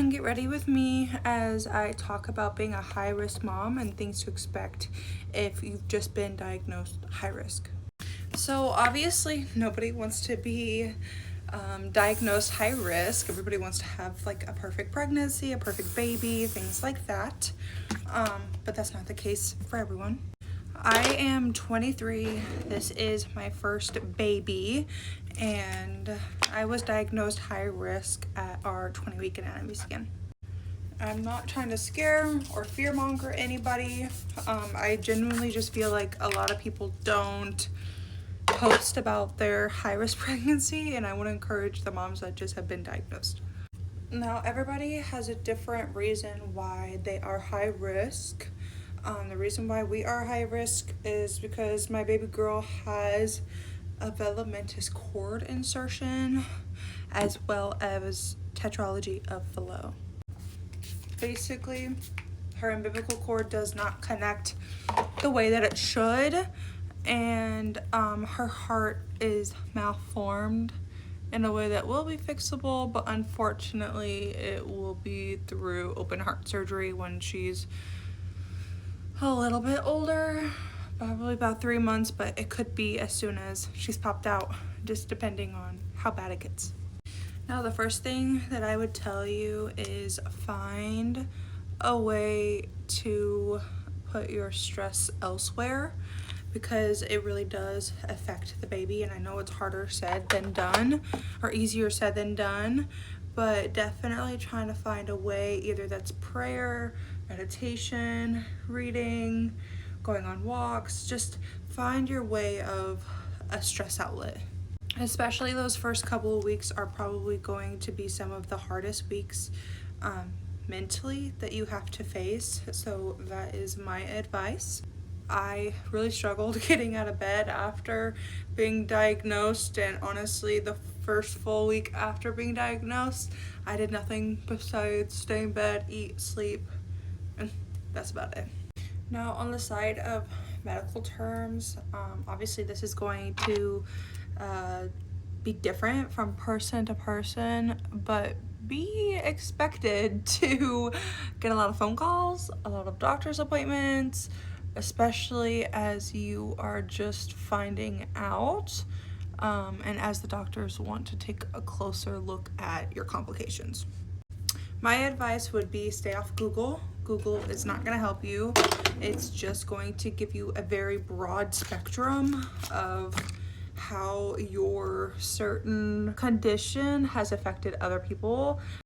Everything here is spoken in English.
and get ready with me as I talk about being a high-risk mom and things to expect if you've just been diagnosed high risk. So obviously nobody wants to be diagnosed high risk. Everybody wants to have like a perfect pregnancy, a perfect baby, things like that. But that's not the case for everyone. I am 23. This is my first baby, and I was diagnosed high risk at our 20-week anatomy scan. I'm not trying to scare or fearmonger anybody. I genuinely just feel like a lot of people don't post about their high-risk pregnancy, and I want to encourage the moms that just have been diagnosed. Now, everybody has a different reason why they are high risk. The reason why we are high risk is because my baby girl has a velamentous cord insertion as well as tetralogy of Fallot. Basically, her umbilical cord does not connect the way that it should, and her heart is malformed in a way that will be fixable, but unfortunately it will be through open heart surgery when she's a little bit older, probably about 3 months, but it could be as soon as she's popped out, just depending on how bad it gets. Now, the first thing that I would tell you is find a way to put your stress elsewhere, because it really does affect the baby. And I know it's harder said than done, or easier said than done, but definitely trying to find a way, either that's prayer, meditation, reading, going on walks. Just find your way of a stress outlet. Especially those first couple of weeks are probably going to be some of the hardest weeks mentally that you have to face. So that is my advice. I really struggled getting out of bed after being diagnosed, and honestly the first full week after being diagnosed I did nothing besides stay in bed, eat, sleep, and that's about it. Now, on the side of medical terms, obviously this is going to be different from person to person, but be expected to get a lot of phone calls, a lot of doctor's appointments, especially as you are just finding out, and as the doctors want to take a closer look at your complications. My advice would be stay off Google. Google is not going to help you. It's just going to give you a very broad spectrum of how your certain condition has affected other people.